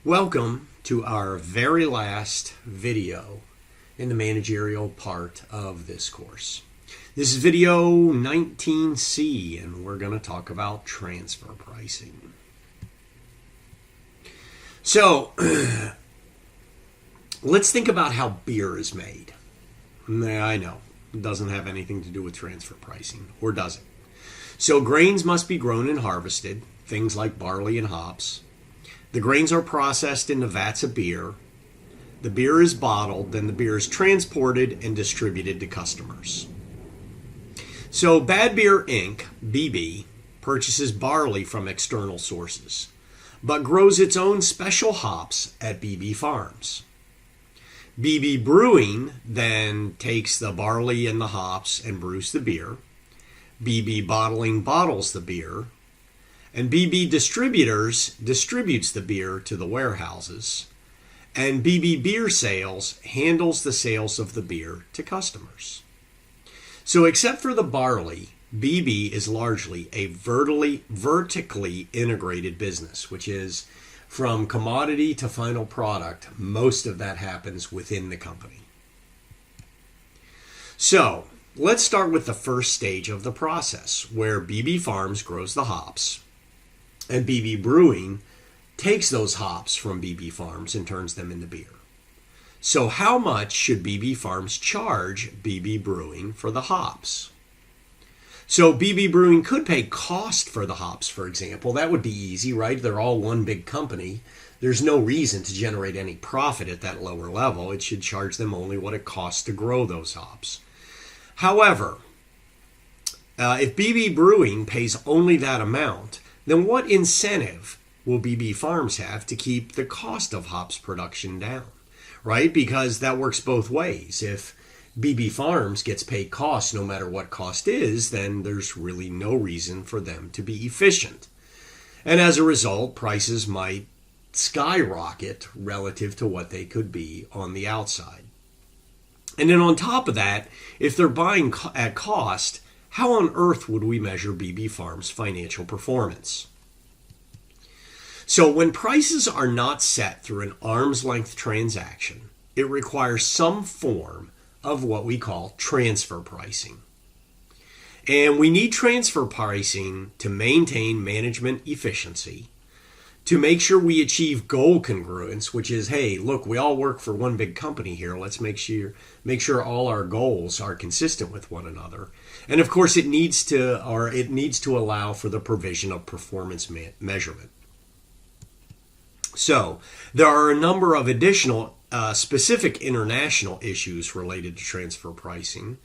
Welcome to our very last video in the managerial part of this course. This is video 19C, and we're going to talk about transfer pricing. So, let's think about how beer is made. I know, it doesn't have anything to do with transfer pricing, or does it? So grains must be grown and harvested, things like barley and hops. The grains are processed into vats of beer. The beer is bottled, then the beer is transported and distributed to customers. So Bad Beer Inc., BB, purchases barley from external sources, but grows its own special hops at BB Farms. BB Brewing then takes the barley and the hops and brews the beer. BB Bottling bottles the beer. And BB Distributors distributes the beer to the warehouses. And BB Beer Sales handles the sales of the beer to customers. So except for the barley, BB is largely a vertically integrated business, which is from commodity to final product. Most of that happens within the company. So let's start with the first stage of the process, where BB Farms grows the hops. And BB Brewing takes those hops from BB Farms and turns them into beer. So how much should BB Farms charge BB Brewing for the hops? So BB Brewing could pay cost for the hops, for example. That would be easy, right? They're all one big company. There's no reason to generate any profit at that lower level. It should charge them only what it costs to grow those hops. However, if BB Brewing pays only that amount, then what incentive will BB Farms have to keep the cost of hops production down, right? Because that works both ways. If BB Farms gets paid cost no matter what cost is, then there's really no reason for them to be efficient. And as a result, prices might skyrocket relative to what they could be on the outside. And then on top of that, if they're buying at cost, how on earth would we measure BB Farms' financial performance? So when prices are not set through an arm's length transaction, it requires some form of what we call transfer pricing. And we need transfer pricing to maintain management efficiency, to make sure we achieve goal congruence, which is, hey, look, we all work for one big company here. Let's make sure all our goals are consistent with one another. And of course, it needs to allow for the provision of performance measurement. So there are a number of additional specific international issues related to transfer pricing,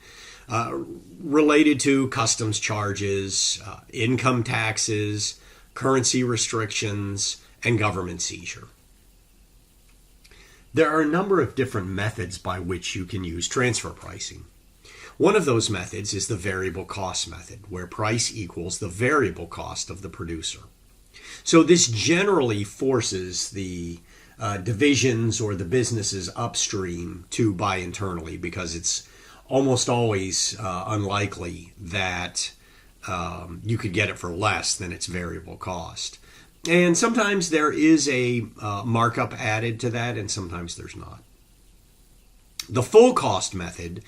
related to customs charges, income taxes, currency restrictions, and government seizure. There are a number of different methods by which you can use transfer pricing. One of those methods is the variable cost method, where price equals the variable cost of the producer. So this generally forces the divisions or the businesses upstream to buy internally, because it's almost always unlikely that you could get it for less than its variable cost. And sometimes there is a markup added to that, and sometimes there's not. The full cost method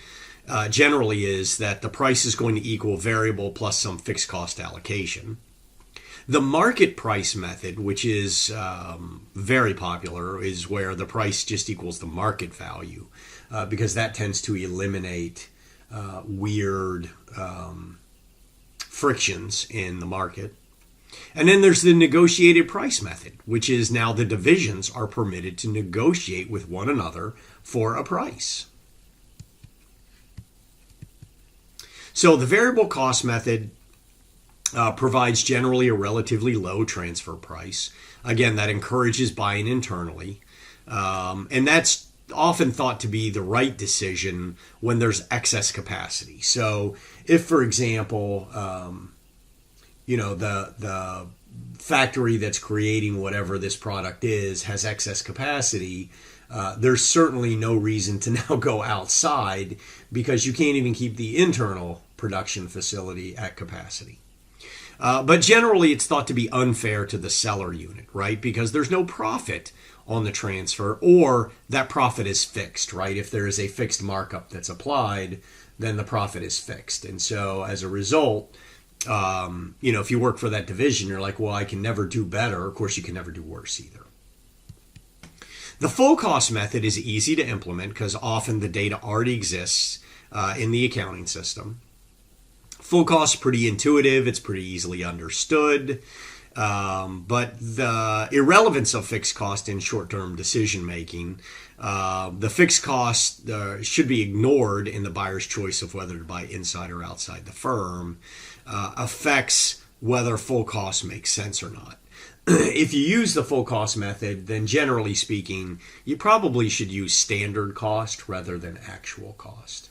generally is that the price is going to equal variable plus some fixed cost allocation. The market price method, which is very popular, is where the price just equals the market value, because that tends to eliminate weird frictions in the market. And then there's the negotiated price method, which is now the divisions are permitted to negotiate with one another for a price. So the variable cost method provides generally a relatively low transfer price. Again, that encourages buying internally. And that's often thought to be the right decision when there's excess capacity. So if, for example, the factory that's creating whatever this product is has excess capacity, there's certainly no reason to now go outside, because you can't even keep the internal production facility at capacity. But generally, it's thought to be unfair to the seller unit, right? Because there's no profit on the transfer, or that profit is fixed, right? If there is a fixed markup that's applied, then the profit is fixed. And so as a result, if you work for that division, you're like, well, I can never do better. Of course, you can never do worse either. The full cost method is easy to implement because often the data already exists in the accounting system. Full cost is pretty intuitive. It's pretty easily understood. But the irrelevance of fixed cost in short-term decision making, the fixed cost should be ignored in the buyer's choice of whether to buy inside or outside the firm, affects whether full cost makes sense or not. If you use the full cost method, then generally speaking, you probably should use standard cost rather than actual cost.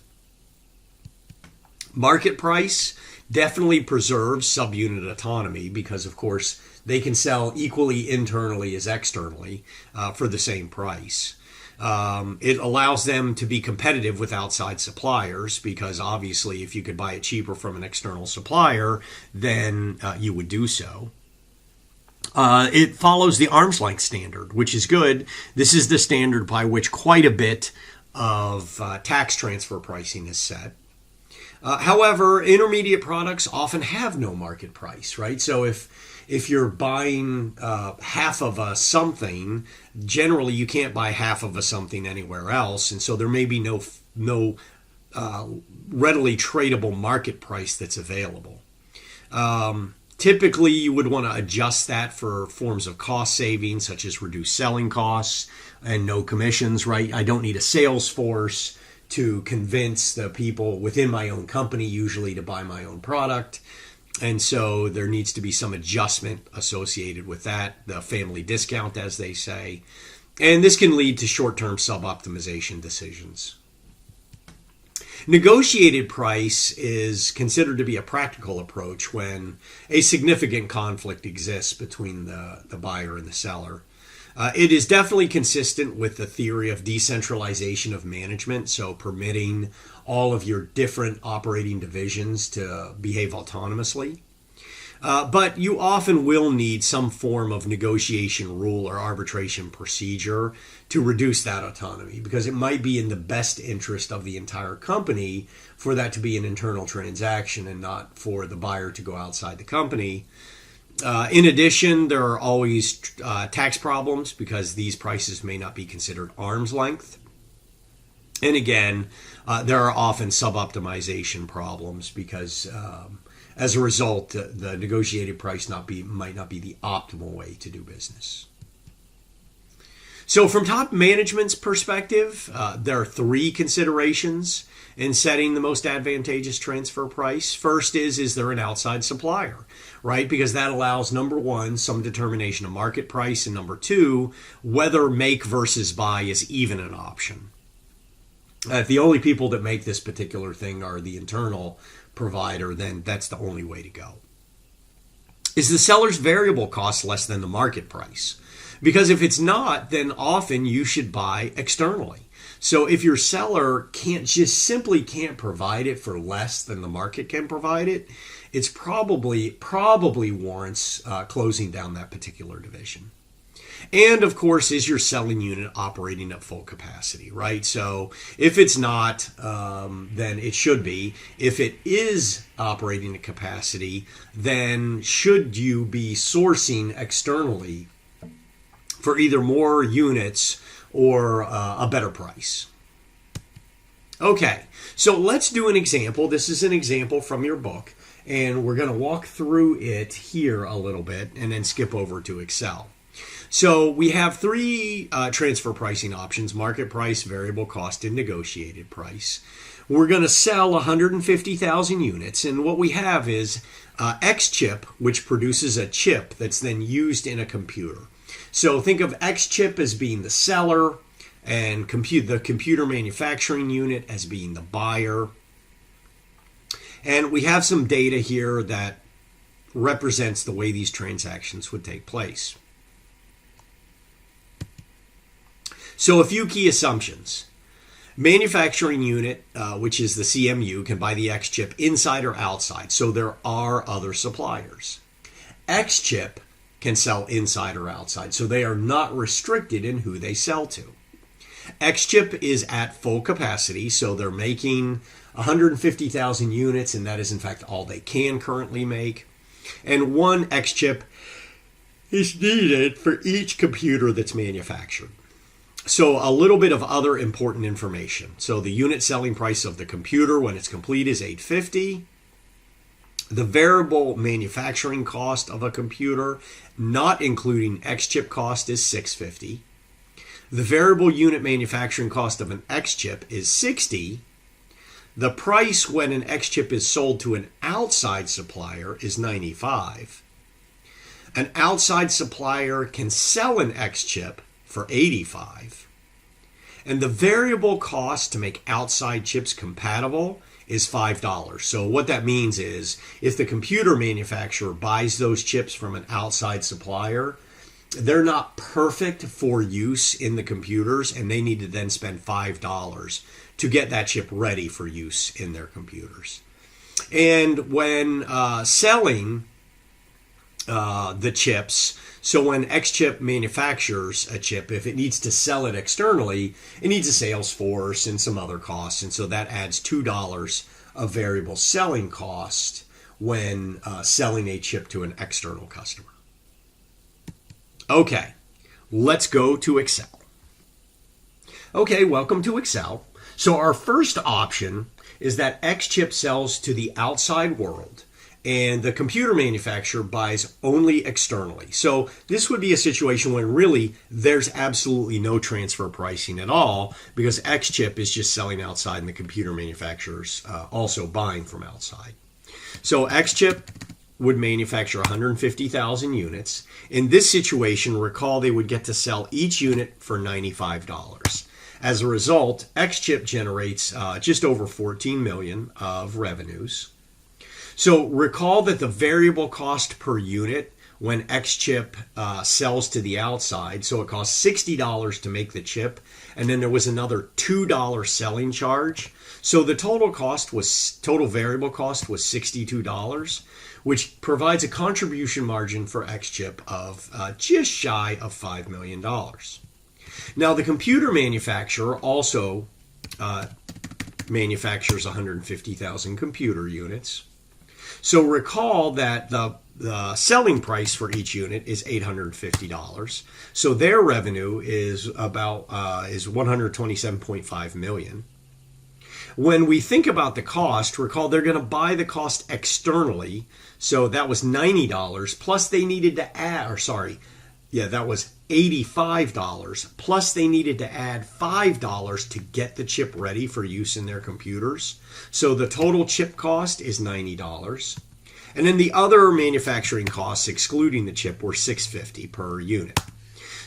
Market price definitely preserves subunit autonomy because, of course, they can sell equally internally as externally for the same price. It allows them to be competitive with outside suppliers because obviously if you could buy it cheaper from an external supplier, then you would do so. It follows the arm's length standard, which is good. This is the standard by which quite a bit of tax transfer pricing is set. However, intermediate products often have no market price, right? So if you're buying half of a something, generally you can't buy half of a something anywhere else, and so there may be no readily tradable market price that's available. Typically, you would want to adjust that for forms of cost savings, such as reduced selling costs and no commissions, right? I don't need a sales force to convince the people within my own company, usually, to buy my own product. And so there needs to be some adjustment associated with that, the family discount, as they say. And this can lead to short-term sub-optimization decisions. Negotiated price is considered to be a practical approach when a significant conflict exists between the buyer and the seller. It is definitely consistent with the theory of decentralization of management, so permitting all of your different operating divisions to behave autonomously. But you often will need some form of negotiation rule or arbitration procedure to reduce that autonomy because it might be in the best interest of the entire company for that to be an internal transaction and not for the buyer to go outside the company. In addition, there are always tax problems because these prices may not be considered arm's length. And again, there are often sub-optimization problems because as a result, the negotiated price might not be the optimal way to do business. So from top management's perspective, there are three considerations in setting the most advantageous transfer price. First is there an outside supplier, right? Because that allows, number one, some determination of market price, and number two, whether make versus buy is even an option. If the only people that make this particular thing are the internal provider, then that's the only way to go. Is the seller's variable cost less than the market price? Because if it's not, then often you should buy externally. So if your seller simply can't provide it for less than the market can provide it, it's probably warrants closing down that particular division. And of course, is your selling unit operating at full capacity, right? So if it's not, then it should be. If it is operating at capacity, then should you be sourcing externally for either more units or a better price? Okay, so let's do an example. This is an example from your book, and we're going to walk through it here a little bit and then skip over to Excel. So we have three transfer pricing options: market price, variable cost, and negotiated price. We're going to sell 150,000 units, and what we have is X chip, which produces a chip that's then used in a computer. So think of X chip as being the seller and the computer manufacturing unit as being the buyer. And we have some data here that represents the way these transactions would take place. So a few key assumptions. Manufacturing unit, which is the CMU, can buy the X chip inside or outside. So there are other suppliers. X chip can sell inside or outside. So they are not restricted in who they sell to. XChip is at full capacity, so they're making 150,000 units, and that is in fact all they can currently make. And one XChip is needed for each computer that's manufactured. So a little bit of other important information. So the unit selling price of the computer when it's complete is $850. The variable manufacturing cost of a computer, not including XChip cost, is $650. The variable unit manufacturing cost of an XChip is $60. The price when an XChip is sold to an outside supplier is $95. An outside supplier can sell an XChip for $85. And the variable cost to make outside chips compatible is $5. So what that means is if the computer manufacturer buys those chips from an outside supplier, they're not perfect for use in the computers, and they need to then spend $5 to get that chip ready for use in their computers. And when selling the chips, so when XChip manufactures a chip, if it needs to sell it externally, it needs a sales force and some other costs, and so that adds $2 of variable selling cost when selling a chip to an external customer. Okay, let's go to Excel. Okay, welcome to Excel. So our first option is that XChip sells to the outside world and the computer manufacturer buys only externally. So this would be a situation when really there's absolutely no transfer pricing at all because XChip is just selling outside and the computer manufacturer's also buying from outside. So XChip would manufacture 150,000 units. In this situation, recall they would get to sell each unit for $95. As a result, XChip generates just over $14 million of revenues. So recall that the variable cost per unit when XChip sells to the outside, so it costs $60 to make the chip, and then there was another $2 selling charge. So the total variable cost was $62, which provides a contribution margin for XChip of just shy of $5 million. Now, the computer manufacturer also manufactures 150,000 computer units. So recall that the selling price for each unit is $850. So their revenue is about is $127.5 million. When we think about the cost, recall they're going to buy the cost externally. So that was $90 plus they needed to add, that was $85 plus they needed to add $5 to get the chip ready for use in their computers. So the total chip cost is $90. And then the other manufacturing costs, excluding the chip, were $650 per unit.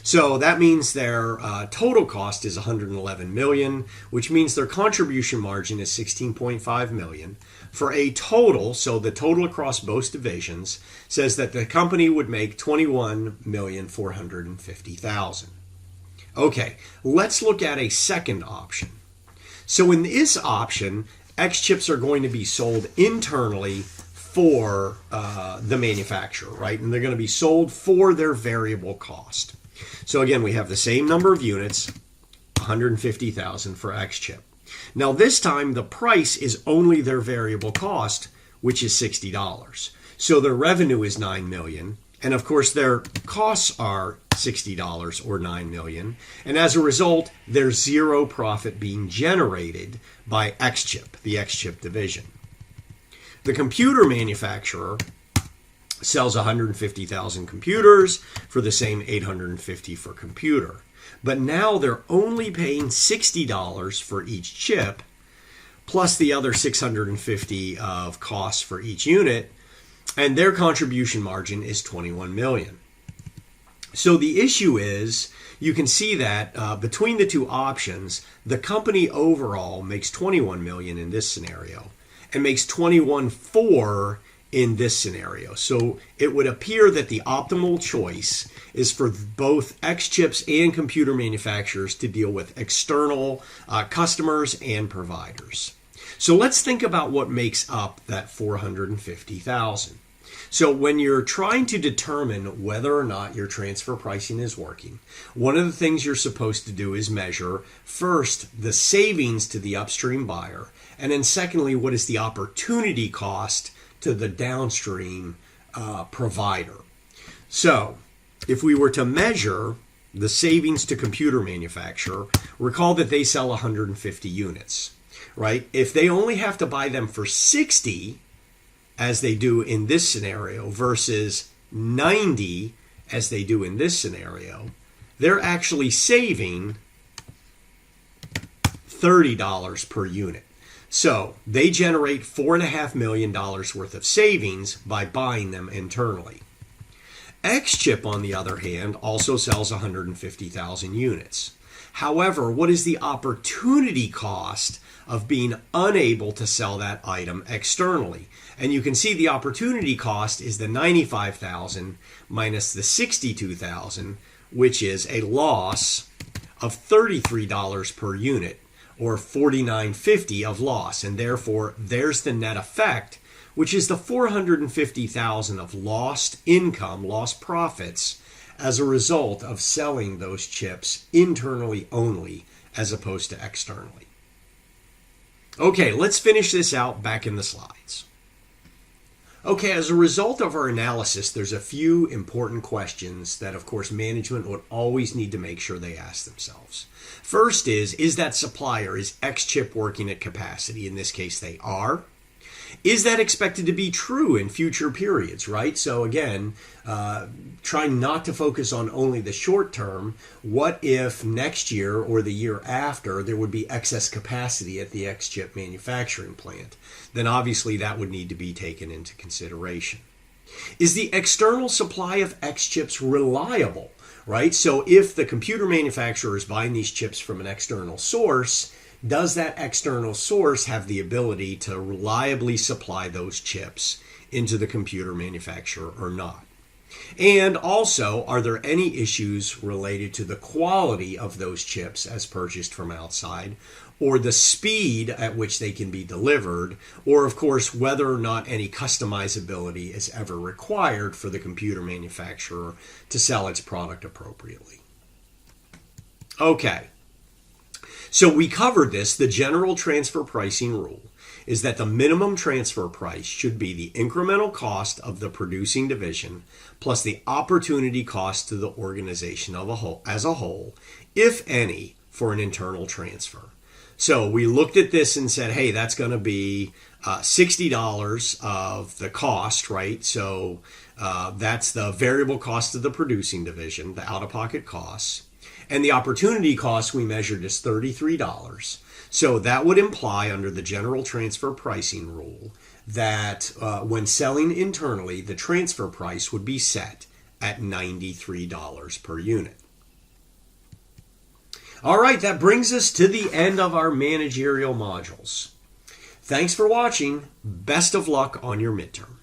So that means their total cost is $111 million, which means their contribution margin is $16.5 million. For a total, so the total across both divisions, says that the company would make $21,450,000. Okay, let's look at a second option. So in this option, XChips are going to be sold internally for the manufacturer, right? And they're going to be sold for their variable cost. So again, we have the same number of units, 150,000 for XChip. Now this time the price is only their variable cost, which is $60. So their revenue is $9 million. And of course their costs are $60 or $9 million. And as a result, there's zero profit being generated by XChip, the XChip division. The computer manufacturer sells 150,000 computers for the same $850 for computer. But now they're only paying $60 for each chip, plus the other $650 of costs for each unit, and their contribution margin is $21 million. So the issue is, you can see that between the two options, the company overall makes $21 million in this scenario, and makes $21.4 in this scenario. So it would appear that the optimal choice is for both XChips and computer manufacturers to deal with external customers and providers. So let's think about what makes up that $450,000. So when you're trying to determine whether or not your transfer pricing is working, one of the things you're supposed to do is measure first the savings to the upstream buyer, and then secondly, what is the opportunity cost to the downstream provider. So if we were to measure the savings to computer manufacturer, recall that they sell 150 units, right? If they only have to buy them for 60, as they do in this scenario, versus 90 as they do in this scenario, they're actually saving $30 per unit. So they generate $4.5 million worth of savings by buying them internally. X-Chip, on the other hand, also sells 150,000 units. However, what is the opportunity cost of being unable to sell that item externally? And you can see the opportunity cost is the 95,000 minus the 62,000, which is a loss of $33 per unit, or $49.50 of loss. And therefore, there's the net effect, which is the $450,000 of lost income, lost profits, as a result of selling those chips internally only as opposed to externally. Okay, let's finish this out back in the slides. Okay, as a result of our analysis, there's a few important questions that, of course, management would always need to make sure they ask themselves. First is that supplier, is X-Chip working at capacity? In this case, they are. Is that expected to be true in future periods, right? So again, trying not to focus on only the short term. What if next year or the year after there would be excess capacity at the X-Chip manufacturing plant? Then obviously that would need to be taken into consideration. Is the external supply of X-Chips reliable, right? So if the computer manufacturer is buying these chips from an external source, does that external source have the ability to reliably supply those chips into the computer manufacturer or not? And also, are there any issues related to the quality of those chips as purchased from outside, or the speed at which they can be delivered, or of course, whether or not any customizability is ever required for the computer manufacturer to sell its product appropriately? Okay. So we covered this. The general transfer pricing rule is that the minimum transfer price should be the incremental cost of the producing division plus the opportunity cost to the organization as a whole, if any, for an internal transfer. So we looked at this and said, hey, that's going to be $60 of the cost, right? So that's the variable cost of the producing division, the out-of-pocket costs. And the opportunity cost we measured is $33. So that would imply, under the general transfer pricing rule, that when selling internally, the transfer price would be set at $93 per unit. All right, that brings us to the end of our managerial modules. Thanks for watching. Best of luck on your midterm.